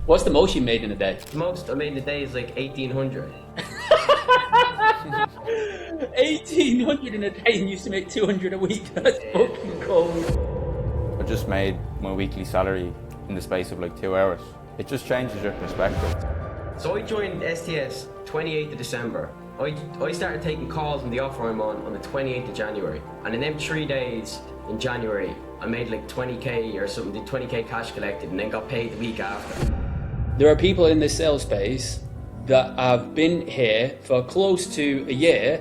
What's the most you made in a day? The most I made in a day is like 1,800. 1,800 in a day and you used to make 200 a week. That's fucking cold. I just made my weekly salary in the space of like 2 hours. It just changes your perspective. So I joined STS 28th of December. I started taking calls on the offer I'm on the 28th of January. And in them 3 days in January, I made like 20k or something, did 20k cash collected and then got paid the week after. There are people in this sales space that have been here for close to a year,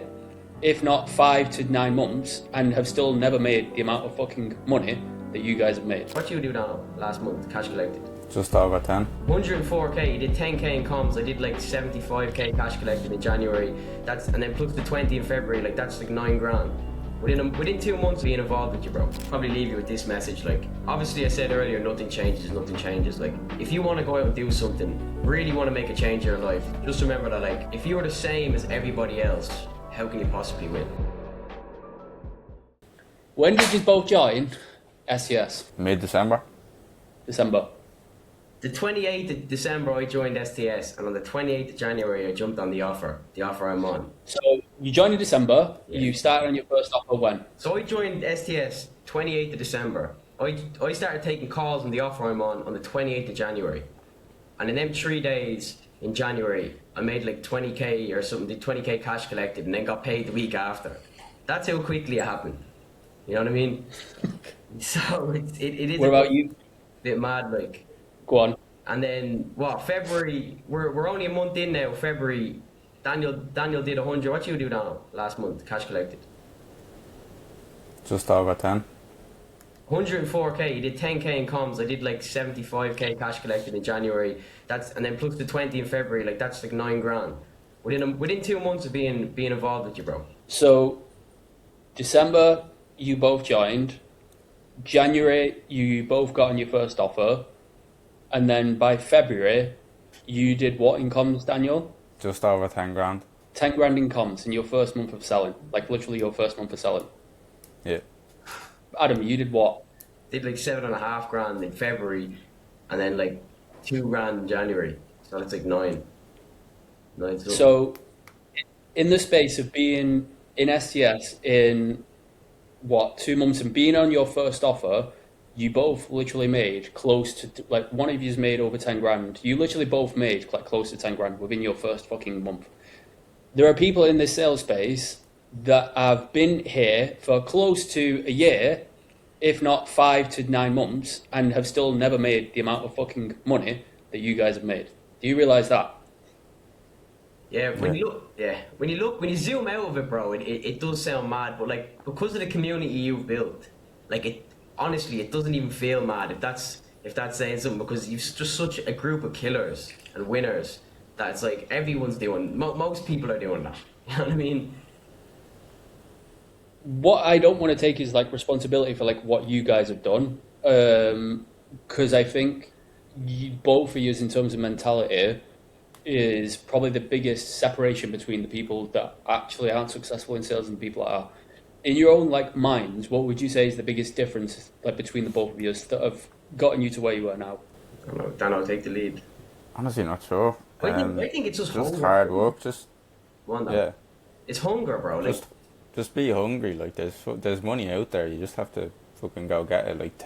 if not 5 to 9 months, and have still never made the amount of fucking money that you guys have made. What you do now last month, cash collected? Just over 10. 104k, you did 10k in comms, I did like 75k cash collected in January, and then plus the 20 in February, like that's like 9 grand. Within 2 months of being involved with you, bro. Probably leave you with this message, like, obviously I said earlier, nothing changes. Like, if you want to go out and do something, really want to make a change in your life, just remember that, like, if you're the same as everybody else, how can you possibly win? When did you both join STS? Mid-December. December. The 28th of December I joined STS, and on the 28th of January I jumped on the offer I'm on. So you joined in December, Yeah. You started on your first offer when? So I joined STS 28th of December. I started taking calls on the offer I'm on the 28th of January. And in them 3 days in January, I made like 20k or something, did 20k cash collected and then got paid the week after. That's how quickly it happened. You know what I mean? So it is What about you? bit mad, like. Go on. And then February, we're only a month in now. February, Daniel did 100. What you do now last month, cash collected? Just over 10. 104k, you did 10k in comms, I did like 75k cash collected in January, and then plus the 20 in February, like that's like 9 grand. Within 2 months of being involved with you, bro. So December you both joined, January you both got on your first offer, and then by February you did what in comms, Daniel? Just over 10 grand. 10 grand in comms in your first month of selling, like literally your first month of selling. Yeah. Adam, you did what? Did like 7.5 grand in February, and then like 2 grand in January. So that's like 9. So in the space of being in STS in 2 months and being on your first offer, you both literally made close to, like, one of you's made over 10 grand. You literally both made like close to 10 grand within your first fucking month. There are people in this sales space that have been here for close to a year, if not 5 to 9 months, and have still never made the amount of fucking money that you guys have made. Do you realize that? Yeah, when you zoom out of it, bro, it does sound mad, but like, because of the community you've built, like, honestly, it doesn't even feel mad if that's saying something, because you've just such a group of killers and winners that it's like everyone's doing, most people are doing that. You know what I mean? What I don't want to take is like responsibility for like what you guys have done, because I think both of you, in terms of mentality, is probably the biggest separation between the people that actually aren't successful in sales and the people that are. In your own like minds, what would you say is the biggest difference like between the both of you that have gotten you to where you are now? I don't know, Dan, I'll take the lead. Honestly, not sure. I think it's just hunger. hard work. Yeah. It's hunger, bro. Like, Just be hungry. Like there's money out there. You just have to fucking go get it. Like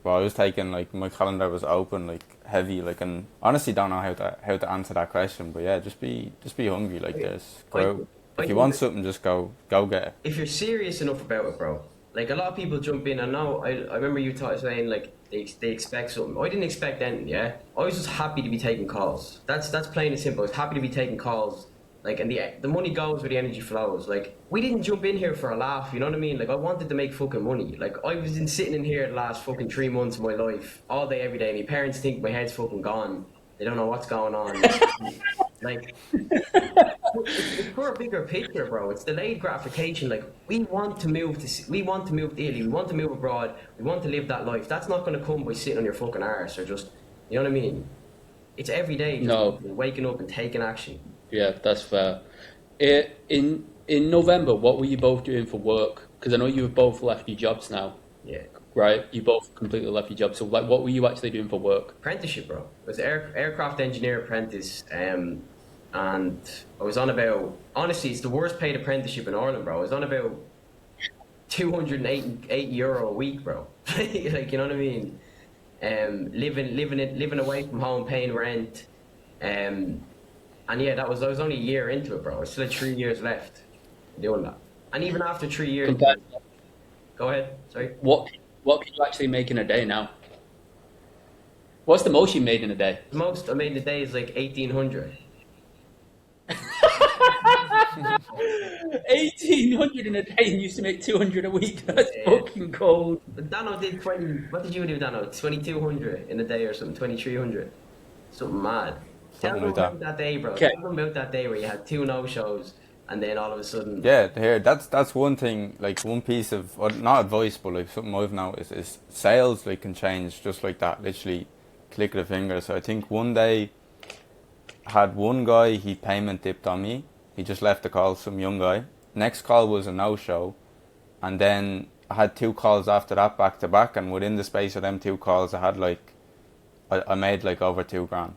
I was taking, like, my calendar was open like heavy. Like, and honestly don't know how to answer that question. But yeah, just be hungry. Like, if you want something, just go get it. if you're serious enough about it, bro. Like, a lot of people jump in, and now I remember you saying like they expect something. I didn't expect anything. Yeah, I was just happy to be taking calls. That's plain and simple. I was happy to be taking calls. Like, and the money goes where the energy flows. Like, we didn't jump in here for a laugh, you know what I mean? Like, I wanted to make fucking money. Like, I was sitting in here the last fucking 3 months of my life, all day, every day. My parents think my head's fucking gone. They don't know what's going on. Like, it's for a bigger picture, bro. It's delayed gratification. Like, we want to move to Italy, we want to move abroad, we want to live that life. That's not going to come by sitting on your fucking arse or just, you know what I mean? It's every day, just waking up and taking action. Yeah, that's fair. In November, what were you both doing for work? Because I know you've both left your jobs now. Yeah. right? You both completely left your job. So like, what were you actually doing for work? Apprenticeship, bro. I was aircraft engineer apprentice, and I was on about, honestly, it's the worst paid apprenticeship in Ireland, bro. I was on about 208 euro a week, bro. Like, you know what I mean? Living away from home, paying rent, and yeah, I was only a year into it, bro. I still had 3 years left doing that. And even after 3 years, Compared, go ahead. Sorry. what can you actually make in a day now? What's the most you made in a day? The most I made in a day is like 1,800. 1,800 in a day and used to make 200 a week. That's Yeah. fucking cold. But Dano did 20. What did you do, Dano? 2,200 in a day or something? 2,300. Something mad. Tell Something them like that. about that day, bro. Okay. Tell them about that day where you had two no-shows and then all of a sudden. Yeah, here that's one thing. Like one piece of not advice, but like something I've noticed is sales like can change just like that. Literally, click of the finger. So I think one day I had one guy he payment dipped on me. He just left the call, some young guy. Next call was a no show, and then I had two calls after that back to back. And within the space of them two calls, I had like I made like over 2 grand.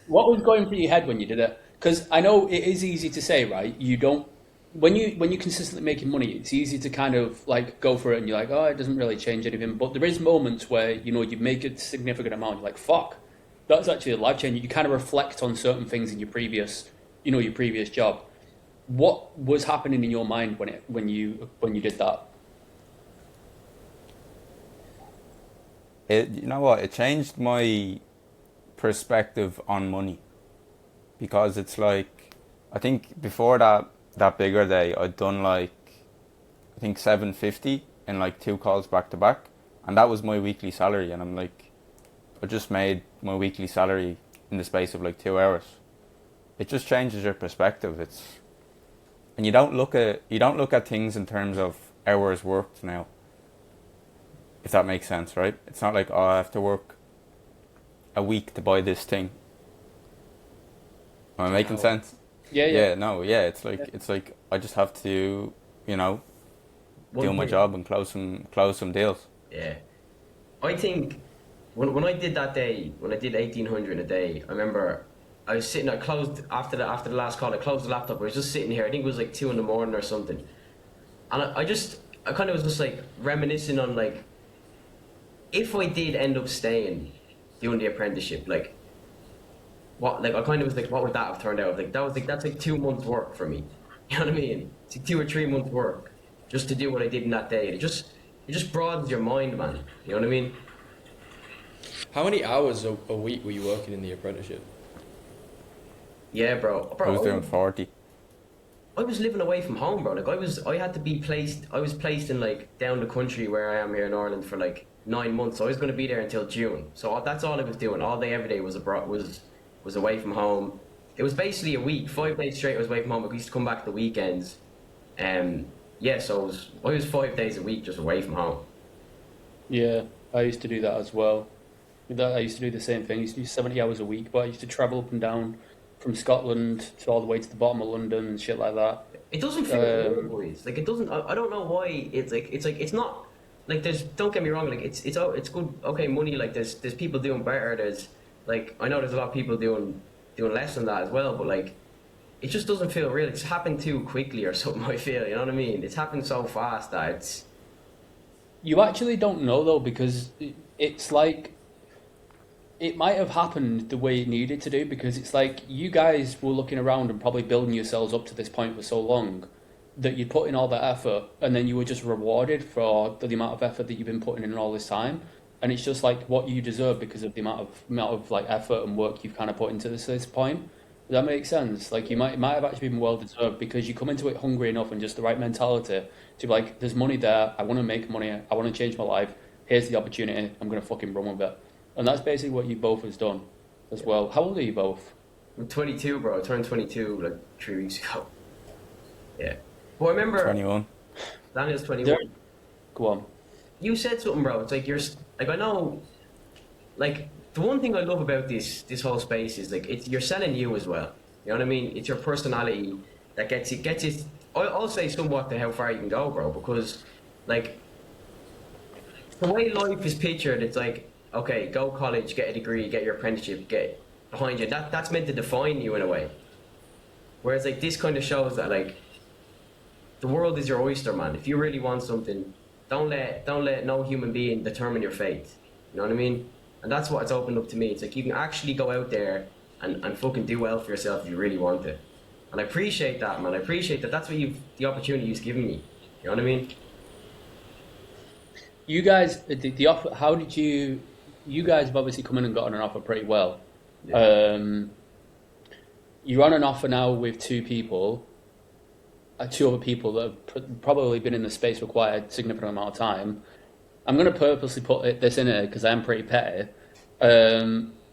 What was going through your head when you did it? Because I know it is easy to say, right? You don't when you're consistently making money, it's easy to kind of like go for it and you're like, oh, it doesn't really change anything. But there is moments where you make a significant amount, you're like, fuck, that's actually a life change. You kind of reflect on certain things in your previous, your previous job. What was happening in your mind when you did that? You know what? It changed my perspective on money because it's like I think before that bigger day I'd done like I think 750 in like two calls back to back, and that was my weekly salary. And I'm like, I just made my weekly salary in the space of like 2 hours. It just changes your perspective. And you don't look at things in terms of hours worked now, if that makes sense, right? It's not like, oh, I have to work a week to buy this thing. Am I making sense? Yeah, yeah. Yeah, no, yeah. It's like I just have to, you know, do my job and close some deals. Yeah. I think when I did that day, when I did 1,800 a day, I remember I was sitting. I closed after the last call. I closed the laptop. I was just sitting here. I think it was like 2 a.m. or something, and I kind of was just like reminiscing on like if I did end up staying doing the apprenticeship, like what, like I kind of was like, what would that have turned out? Like that's like 2 months work for me. You know what I mean? It's like 2 or 3 months work just to do what I did in that day. It just broadens your mind, man. You know what I mean? How many hours a week were you working in the apprenticeship? Yeah, bro. I was doing 40. I was living away from home, bro. Like I had to be placed. I was placed in like down the country where I am here in Ireland for like 9 months. So I was going to be there until June. So that's all I was doing. All day, every day was abroad. Was away from home. It was basically a week, 5 days straight. I was away from home. I used to come back the weekends. Yeah. So I was 5 days a week just away from home. Yeah, I used to do that as well. I used to do the same thing. I used to do 70 hours a week, but I used to travel up and down from Scotland to all the way to the bottom of London and shit like that. It doesn't feel good, boys. Like it doesn't. I don't know why. It's not like there's. Don't get me wrong. Like it's good. Okay, money. Like there's people doing better. There's like I know there's a lot of people doing less than that as well. But like it just doesn't feel real. It's happened too quickly or something. I feel. You know what I mean? It's happened so fast that it's. You actually don't know though, because it's like it might have happened the way it needed to do, because it's like you guys were looking around and probably building yourselves up to this point for so long that you'd put in all that effort and then you were just rewarded for the amount of effort that you've been putting in all this time, and it's just like what you deserve because of the amount of like effort and work you've kind of put into this point. Does that make sense? Like it might have actually been well deserved because you come into it hungry enough and just the right mentality to be like, there's money there, I want to make money, I want to change my life, here's the opportunity, I'm going to fucking run with it. And that's basically what you both has done as well. How old are you both? I'm 22, bro. I turned 22 like 3 weeks ago. Yeah. Well, I remember 21. Daniel's 21. There, go on. You said something, bro. It's like like I know, like the one thing I love about this whole space is like you're selling you as well. You know what I mean? It's your personality that gets it. I'll say somewhat to how far you can go, bro. Because Like the way life is pictured, it's like, okay, go college, get a degree, get your apprenticeship, get behind you. That's meant to define you in a way. Whereas like this kind of shows that like the world is your oyster, man. If you really want something, don't let no human being determine your fate. You know what I mean? And that's what it's opened up to me. It's like you can actually go out there and fucking do well for yourself if you really want it. And I appreciate that, man. I appreciate that. That's what the opportunity you've given me. You know what I mean? You guys, the offer. How did you? You guys have obviously come in and gotten an offer pretty well. Yeah. You're on an offer now with two other people that have probably been in the space for quite a significant amount of time. I'm going to purposely put this in here because I am pretty petty.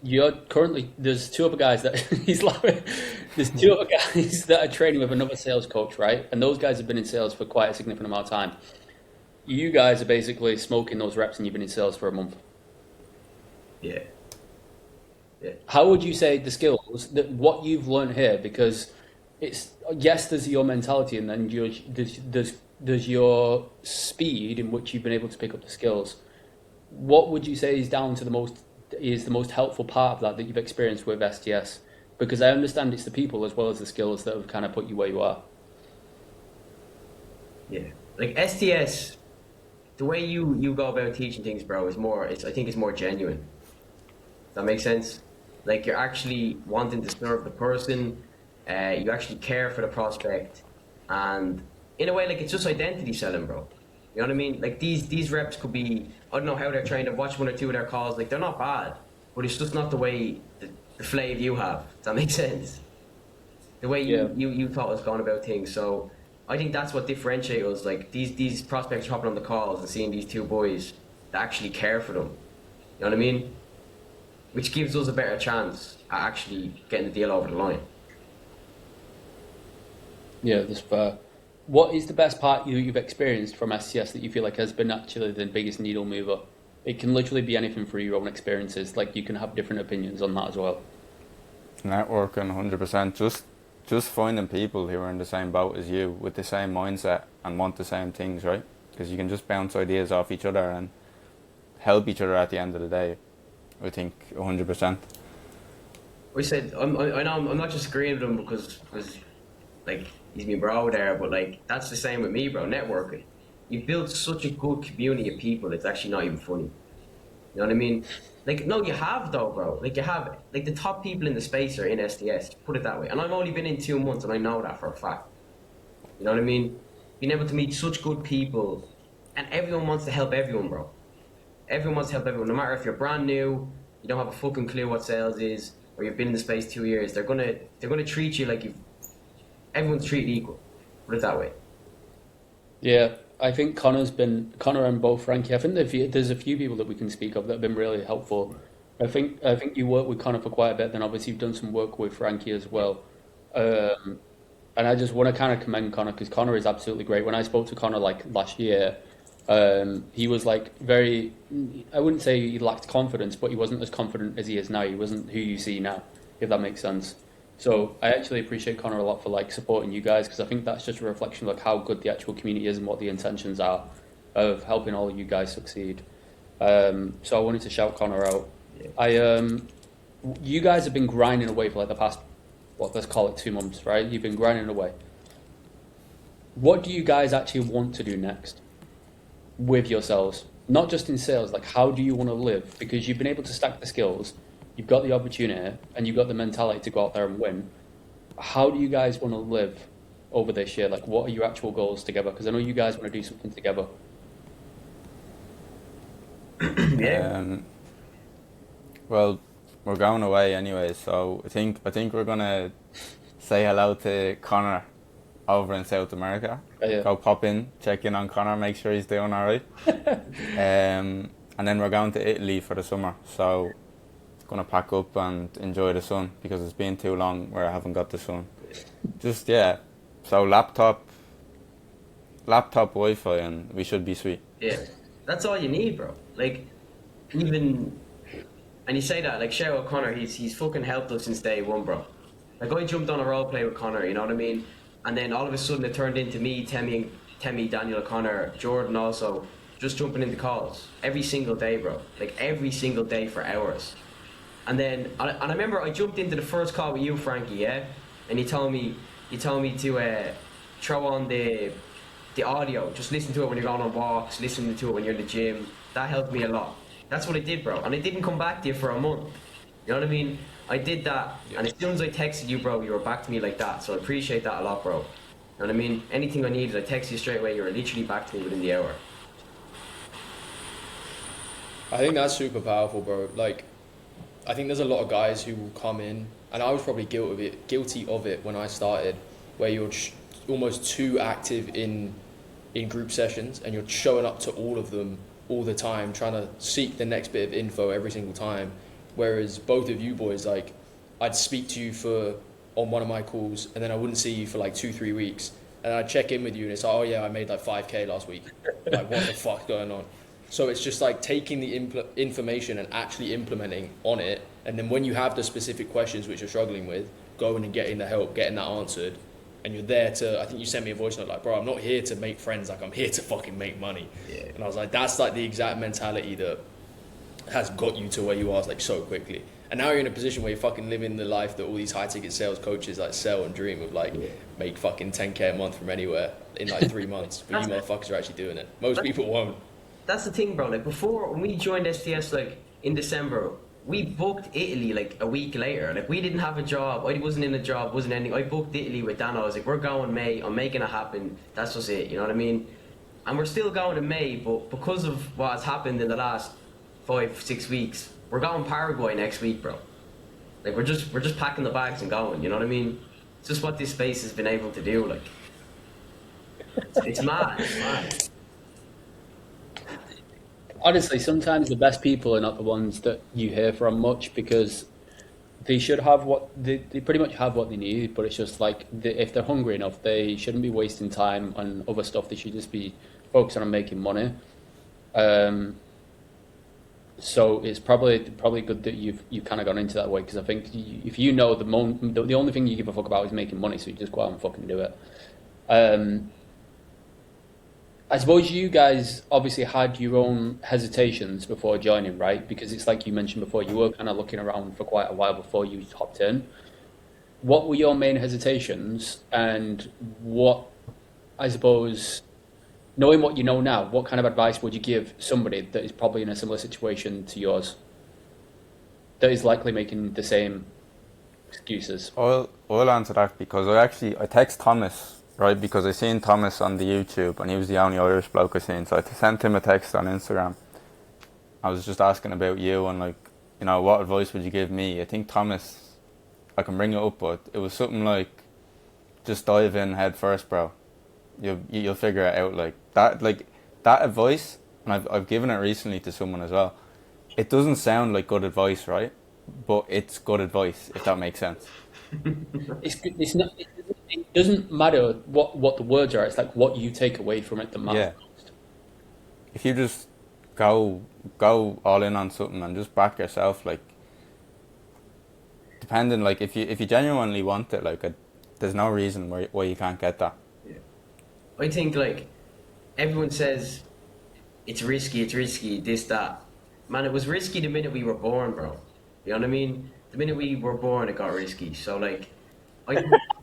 You're currently there's two other guys that he's laughing. There's two other guys that are training with another sales coach, right? And those guys have been in sales for quite a significant amount of time. You guys are basically smoking those reps, and you've been in sales for a month. Yeah. Yeah. How would you say the skills that what you've learned here? Because it's yes, there's your mentality, and then there's your speed in which you've been able to pick up the skills. What would you say is the most helpful part of that you've experienced with STS? Because I understand it's the people as well as the skills that have kind of put you where you are. Yeah. Like STS, the way you go about teaching things, bro, I think it's more genuine. Does that make sense? Like you're actually wanting to serve the person, you actually care for the prospect, and in a way, like it's just identity selling, bro. You know what I mean? Like these reps could be, I don't know how they're trained. I've watched one or two of their calls. Like they're not bad, but it's just not the way the flav you have. Does that make sense? The way you thought was going about things. So I think that's what differentiates us. Like these prospects hopping on the calls and seeing these two boys that actually care for them. You know what I mean? Which gives us a better chance at actually getting the deal over the line. Yeah, that's fair. What is the best part you've experienced from STS that you feel like has been actually the biggest needle mover? It can literally be anything through your own experiences. Like you can have different opinions on that as well. Networking, 100%. Just finding people who are in the same boat as you with the same mindset and want the same things, right? Because you can just bounce ideas off each other and help each other at the end of the day. I think 100%. We said I know I'm not just agreeing with him because like he's my bro there, but like that's the same with me, bro. Networking, you've built such a good community of people. It's actually not even funny. You know what I mean? Like no, you have though, bro. Like you have like the top people in the space are in STS. Put it that way. And I've only been in 2 months, and I know that for a fact. You know what I mean? Being able to meet such good people, and everyone wants to help everyone, bro. Everyone wants to help everyone, no matter if you're brand new, you don't have a fucking clue what sales is, or you've been in the space 2 years. They're gonna treat you like everyone's treated equal. Put it that way. Yeah, I think Connor and both Frankie. I think there's a few people that we can speak of that have been really helpful. I think you worked with Connor for quite a bit. Then obviously you've done some work with Frankie as well. And I just want to kind of commend Connor because Connor is absolutely great. When I spoke to Connor like last year, he was like very, I wouldn't say he lacked confidence, but he wasn't as confident as he is now. He wasn't who you see now, if that makes sense. So I actually appreciate Connor a lot for like supporting you guys because I think that's just a reflection of like how good the actual community is and what the intentions are of helping all of you guys succeed. So I wanted to shout Connor out. You guys have been grinding away for like the past, let's call it 2 months, right? You've been grinding away. What do you guys actually want to do next with yourselves? Not just in sales, like how do you want to live? Because you've been able to stack the skills, you've got the opportunity, and you've got the mentality to go out there and win. How do you guys want to live over this year? Like what are your actual goals together? Because I know you guys want to do something together. Well, we're going away anyway, so I think we're gonna say hello to Connor over in South America. Yeah. Go pop in, check in on Connor, make sure he's doing all right. And then we're going to Italy for the summer, so gonna pack up and enjoy the sun because it's been too long where I haven't got the sun. Just so laptop, Wi-Fi, and we should be sweet. Yeah, that's all you need, bro. Like even. And you say that, like, shout out Connor, he's fucking helped us since day one, bro. Like, I jumped on a role play with Connor, you know what I mean? And then all of a sudden it turned into me Temi, Daniel O'Connor, Jordan also, just jumping into calls every single day, bro. Like every single day for hours. And then, and I remember I jumped into the first call with you, Frankie, yeah, and you told me to throw on the audio, just listen to it when you're going on walks, listen to it when you're in the gym. That helped me a lot. That's what I did, bro. And I didn't come back to you for a month. You know what I mean? I did that, and as soon as I texted you, bro, you were back to me like that. So I appreciate that a lot, bro. You know what I mean? Anything I needed, I text you straight away. You were literally back to me within the hour. I think that's super powerful, bro. Like, I think there's a lot of guys who will come in, and I was probably guilty of it when I started, where you're almost too active in group sessions, and you're showing up to all of them all the time, trying to seek the next bit of info every single time. Whereas both of you boys, like, I'd speak to you on one of my calls, and then I wouldn't see you for like 2-3 weeks, and I'd check in with you, and it's like, oh yeah, I made like 5K last week. Like, what the fuck's going on? So it's just like taking the information and actually implementing on it, and then when you have the specific questions which you're struggling with, going and getting the help, getting that answered, and you're there to, I think you sent me a voice note like, bro, I'm not here to make friends, like I'm here to fucking make money. Yeah. And I was like, that's like the exact mentality that has got you to where you are like so quickly. And now you're in a position where you're fucking living the life that all these high ticket sales coaches like sell and dream of, like make fucking 10K a month from anywhere in like 3 months. But you motherfuckers are actually doing it. Most people won't. That's the thing, bro. Like before, when we joined STS, like in December, we booked Italy like a week later. Like we didn't have a job. I wasn't in a job, wasn't anything. I booked Italy with Dan. I was like, we're going May. I'm making it happen. That's just it. You know what I mean? And we're still going in May, but because of what has happened in the last 5-6 weeks, we're going Paraguay next week, bro. Like we're just packing the bags and going. You know what I mean? It's just what this space has been able to do. Like it's mad. It's mad. Honestly, sometimes the best people are not the ones that you hear from much, because they should have they pretty much have what they need, but it's just like if they're hungry enough, they shouldn't be wasting time on other stuff. They should just be focusing on making money. So it's probably good that you've kind of gone into that way, because I think if you know the only thing you give a fuck about is making money, so you just go out and fucking do it. I suppose you guys obviously had your own hesitations before joining, right? Because it's like you mentioned before, you were kind of looking around for quite a while before you hopped in. What were your main hesitations, and what, I suppose, knowing what you know now, what kind of advice would you give somebody that is probably in a similar situation to yours, that is likely making the same excuses? I'll answer that, because I text Thomas, right, because I seen Thomas on the YouTube and he was the only Irish bloke I seen, so I sent him a text on Instagram. I was just asking about you and, like, you know, what advice would you give me? I think Thomas, I can bring it up, but it was something like, just dive in head first, bro. You'll figure it out. Like that advice, and I've given it recently to someone as well. It doesn't sound like good advice, right? But it's good advice, if that makes sense. It's not. It doesn't matter what the words are. It's like what you take away from it that matters most. If you just go all in on something and just back yourself, like, depending, like, if you genuinely want it, like, there's no reason why you can't get that. Yeah. I think, like, everyone says it's risky, this, that. Man, it was risky the minute we were born, bro. You know what I mean? The minute we were born, it got risky. So, like,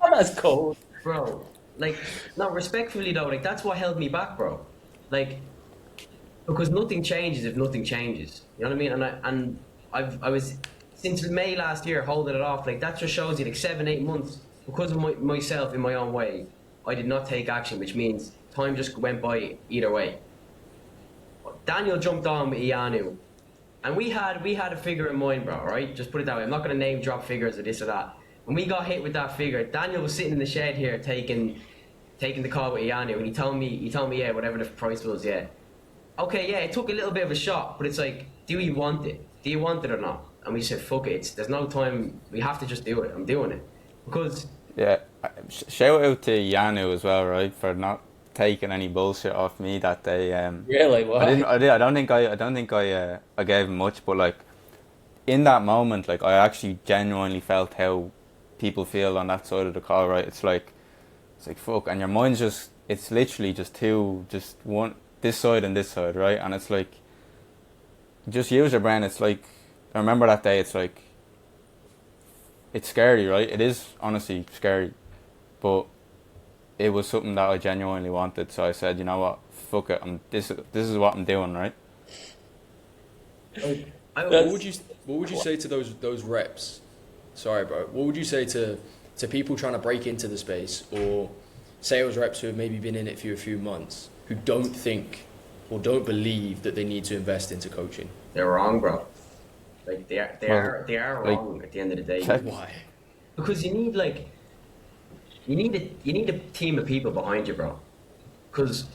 that's cold, bro. Like, no, respectfully though, like, that's what held me back, bro. Like, because nothing changes if nothing changes. You know what I mean? And I was since May last year holding it off. Like, that just shows you, like, 7-8 months, because of myself in my own way, I did not take action, which means time just went by either way. Daniel jumped on with Ianu, and we had a figure in mind, bro. Right? Just put it that way. I'm not gonna name drop figures or this or that. When we got hit with that figure, Daniel was sitting in the shed here taking the call with Ianu, and he told me, yeah, whatever the price was, yeah. Okay, yeah, it took a little bit of a shot, but it's like, do you want it? Do you want it or not? And we said, fuck it, there's no time, we have to just do it. I'm doing it. Because... Yeah, shout out to Ianu as well, right, for not taking any bullshit off me that day. Really? What? I don't think I gave him much, but, like, in that moment, like, I actually genuinely felt how people feel on that side of the call, right? It's like fuck, and your mind's just it's literally just one, this side and this side, right? And it's like, just use your brain. It's like, I remember that day, it's like, it's scary, right? It is honestly scary, but it was something that I genuinely wanted. So I said, you know what, fuck it. This is what I'm doing, right? What would you say to those reps? Sorry, bro. What would you say to people trying to break into the space, or sales reps who have maybe been in it for a few months, who don't think or don't believe that they need to invest into coaching? They're wrong, bro. Like they are wrong at the end of the day. Why? Because you need a team of people behind you, bro. Because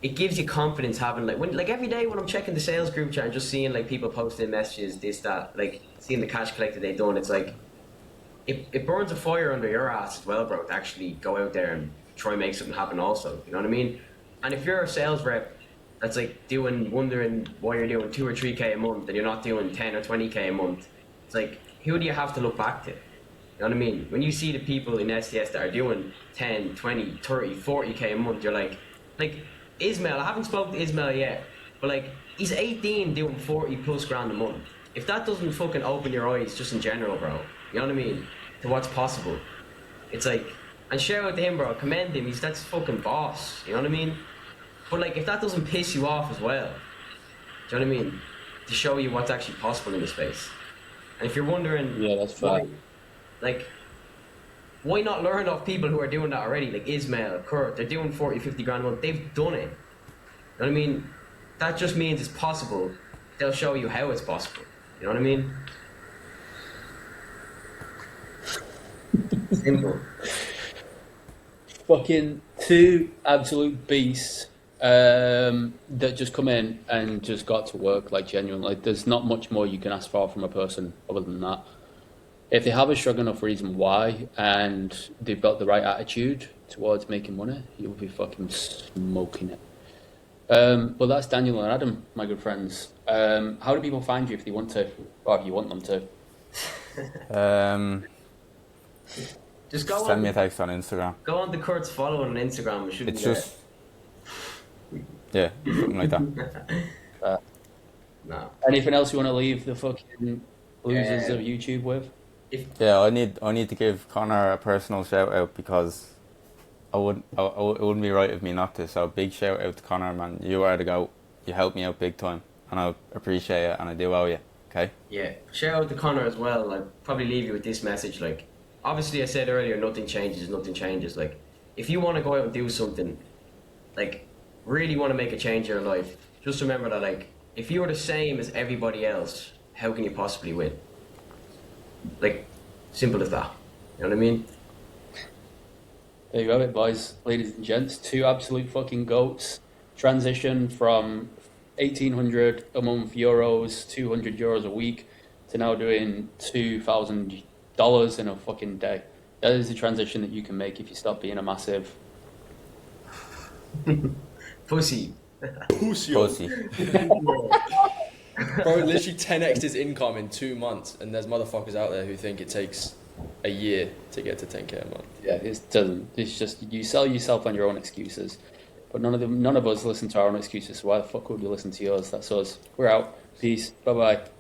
it gives you confidence having like every day when I'm checking the sales group chat and just seeing like people posting messages, this, that, like seeing the cash collected they've done, it's like it burns a fire under your ass as well, bro, to actually go out there and try and make something happen also. You know what I mean? And if you're a sales rep that's like wondering why you're doing 2 or 3K a month and you're not doing 10 or 20K a month, it's like, who do you have to look back to? You know what I mean? When you see the people in SDS that are doing 10, 20, 30, 40K a month, you're like Ismail, I haven't spoken to Ismail yet, but like, he's 18 doing 40 plus grand a month. If that doesn't fucking open your eyes just in general, bro, you know what I mean, to what's possible, it's like, and shout out to him, bro, commend him, that's fucking boss, you know what I mean? But like, if that doesn't piss you off as well, do you know what I mean, to show you what's actually possible in the space. And if you're wondering, yeah, that's fair. Why not learn off people who are doing that already? Like Ismail, Kurt, they're doing 40, 50 grand a month. They've done it. You know what I mean? That just means it's possible. They'll show you how it's possible. You know what I mean? Simple. Fucking two absolute beasts that just come in and just got to work, like genuinely. Like, there's not much more you can ask for from a person other than that. If they have a strong enough reason why and they've got the right attitude towards making money, you'll be fucking smoking it. But that's Daniel and Adam, my good friends. How do people find you if they want to, or if you want them to? Just go send me a text on Instagram. Go on to Kurt's following on Instagram. It's just, yeah, something like that. No. Anything else you want to leave the fucking losers of YouTube with? Yeah, I need to give Connor a personal shout out, because it wouldn't be right of me not to. So big shout out to Connor, man. You are the GOAT. You helped me out big time, and I appreciate it, and I do owe you. Okay. Yeah, shout out to Connor as well. I'll probably leave you with this message. Like, obviously, I said earlier, nothing changes. Like, if you want to go out and do something, like, really want to make a change in your life, just remember that, like, if you're the same as everybody else, how can you possibly win? Like, simple as that. You know what I mean? There you have it, boys, ladies and gents. Two absolute fucking goats. Transition from 1,800 a month euros, 200 euros a week, to now doing $2,000 in a fucking day. That is the transition that you can make if you stop being a massive pussy. Pussy. Bro, literally 10x his income in 2 months, and there's motherfuckers out there who think it takes a year to get to 10k a month. Yeah, it doesn't. It's just, you sell yourself on your own excuses. But none of us listen to our own excuses, so why the fuck would we listen to yours? That's us. We're out. Peace. Bye-bye.